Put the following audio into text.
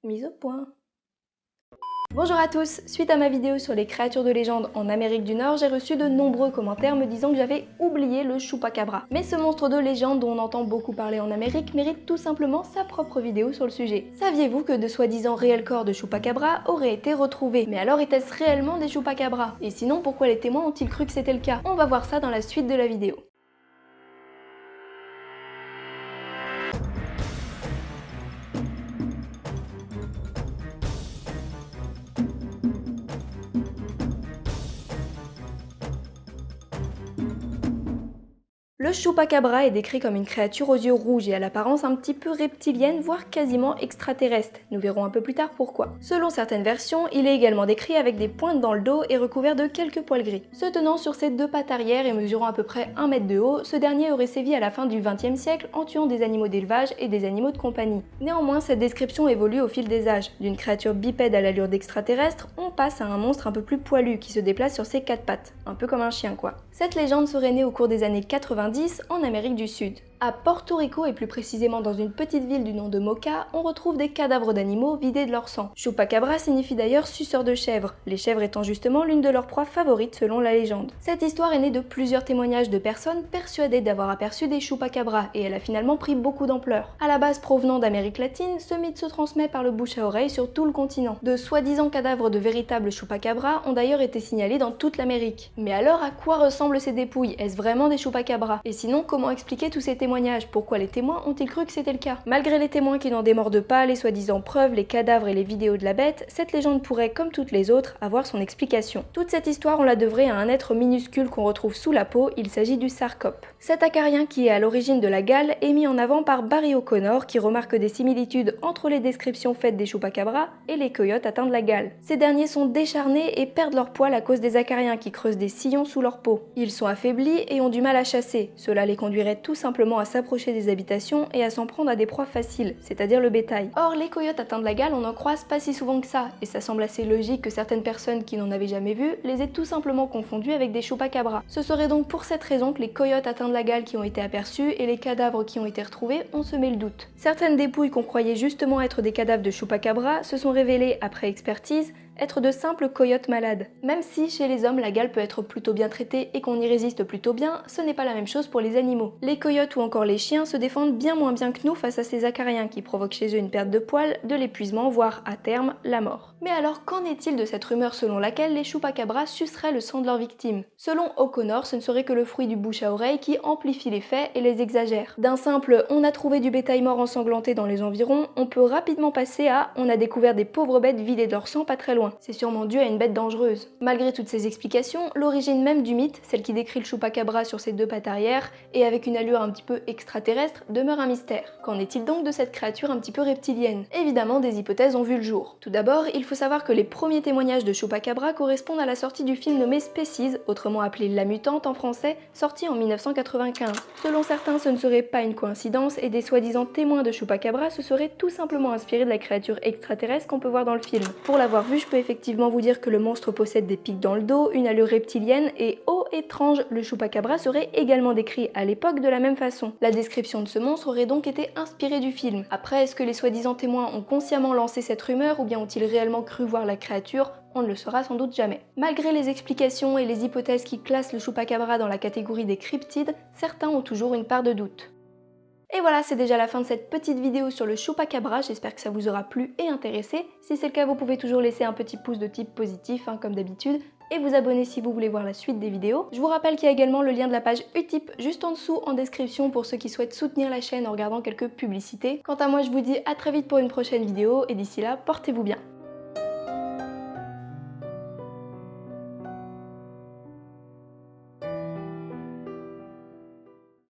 Mise au point. Bonjour à tous, suite à ma vidéo sur les créatures de légende en Amérique du Nord, j'ai reçu de nombreux commentaires me disant que j'avais oublié le chupacabra. Mais ce monstre de légende dont on entend beaucoup parler en Amérique mérite tout simplement sa propre vidéo sur le sujet. Saviez-vous que de soi-disant réels corps de chupacabra auraient été retrouvés? Mais alors était-ce réellement des chupacabras? Et sinon pourquoi les témoins ont-ils cru que c'était le cas? On va voir ça dans la suite de la vidéo. Le chupacabra est décrit comme une créature aux yeux rouges et à l'apparence un petit peu reptilienne, voire quasiment extraterrestre. Nous verrons un peu plus tard pourquoi. Selon certaines versions, il est également décrit avec des pointes dans le dos et recouvert de quelques poils gris. Se tenant sur ses deux pattes arrière et mesurant à peu près 1 mètre de haut, ce dernier aurait sévi à la fin du XXe siècle en tuant des animaux d'élevage et des animaux de compagnie. Néanmoins, cette description évolue au fil des âges. D'une créature bipède à l'allure d'extraterrestre, on passe à un monstre un peu plus poilu qui se déplace sur ses quatre pattes. Un peu comme un chien quoi. Cette légende serait née au cours des années 90 en Amérique du Sud. À Porto Rico et plus précisément dans une petite ville du nom de Moca, on retrouve des cadavres d'animaux vidés de leur sang. Chupacabra signifie d'ailleurs suceur de chèvres, les chèvres étant justement l'une de leurs proies favorites selon la légende. Cette histoire est née de plusieurs témoignages de personnes persuadées d'avoir aperçu des chupacabras et elle a finalement pris beaucoup d'ampleur. À la base provenant d'Amérique latine, ce mythe se transmet par le bouche à oreille sur tout le continent. De soi-disant cadavres de véritables chupacabras ont d'ailleurs été signalés dans toute l'Amérique. Mais alors à quoi ressemblent ces dépouilles? Est-ce vraiment des chupacabras? Et sinon, comment expliquer tous ces témoignages? Pourquoi les témoins ont-ils cru que c'était le cas? Malgré les témoins qui n'en démordent pas, les soi-disant preuves, les cadavres et les vidéos de la bête, cette légende pourrait, comme toutes les autres, avoir son explication. Toute cette histoire, on la devrait à un être minuscule qu'on retrouve sous la peau, il s'agit du sarcope. Cet acarien qui est à l'origine de la gale est mis en avant par Barry O'Connor qui remarque des similitudes entre les descriptions faites des chupacabras et les coyotes atteints de la gale. Ces derniers sont décharnés et perdent leur poil à cause des acariens qui creusent des sillons sous leur peau. Ils sont affaiblis et ont du mal à chasser, cela les conduirait tout simplement à s'approcher des habitations et à s'en prendre à des proies faciles, c'est-à-dire le bétail. Or, les coyotes atteints de la gale, on n'en croise pas si souvent que ça, et ça semble assez logique que certaines personnes qui n'en avaient jamais vu les aient tout simplement confondus avec des chupacabras. Ce serait donc pour cette raison que les coyotes atteints de la gale qui ont été aperçus et les cadavres qui ont été retrouvés ont semé le doute. Certaines dépouilles qu'on croyait justement être des cadavres de chupacabras se sont révélées, après expertise, être de simples coyotes malades. Même si chez les hommes la gale peut être plutôt bien traitée et qu'on y résiste plutôt bien, ce n'est pas la même chose pour les animaux. Les coyotes ou encore les chiens se défendent bien moins bien que nous face à ces acariens qui provoquent chez eux une perte de poils, de l'épuisement, voire à terme la mort. Mais alors qu'en est-il de cette rumeur selon laquelle les chupacabras suceraient le sang de leurs victimes? Selon O'Connor, ce ne serait que le fruit du bouche à oreille qui amplifie les faits et les exagère. D'un simple on a trouvé du bétail mort ensanglanté dans les environs, on peut rapidement passer à on a découvert des pauvres bêtes vidées de leur sang pas très loin. C'est sûrement dû à une bête dangereuse. Malgré toutes ces explications, l'origine même du mythe, celle qui décrit le chupacabra sur ses deux pattes arrière et avec une allure un petit peu extraterrestre, demeure un mystère. Qu'en est-il donc de cette créature un petit peu reptilienne? Évidemment, des hypothèses ont vu le jour. Tout d'abord, il faut savoir que les premiers témoignages de chupacabra correspondent à la sortie du film nommé Species, autrement appelé La Mutante en français, sorti en 1995. Selon certains, ce ne serait pas une coïncidence et des soi-disant témoins de chupacabra se seraient tout simplement inspirés de la créature extraterrestre qu'on peut voir dans le film. Pour l'avoir vu, je peux effectivement vous dire que le monstre possède des pics dans le dos, une allure reptilienne et, oh étrange, le chupacabra serait également décrit à l'époque de la même façon. La description de ce monstre aurait donc été inspirée du film. Après, est-ce que les soi-disant témoins ont consciemment lancé cette rumeur ou bien ont-ils réellement cru voir la créature? On ne le saura sans doute jamais. Malgré les explications et les hypothèses qui classent le chupacabra dans la catégorie des cryptides, certains ont toujours une part de doute. Et voilà, c'est déjà la fin de cette petite vidéo sur le chupacabra, j'espère que ça vous aura plu et intéressé. Si c'est le cas, vous pouvez toujours laisser un petit pouce de type positif, comme d'habitude, et vous abonner si vous voulez voir la suite des vidéos. Je vous rappelle qu'il y a également le lien de la page Utip juste en dessous en description pour ceux qui souhaitent soutenir la chaîne en regardant quelques publicités. Quant à moi, je vous dis à très vite pour une prochaine vidéo, et d'ici là, portez-vous bien.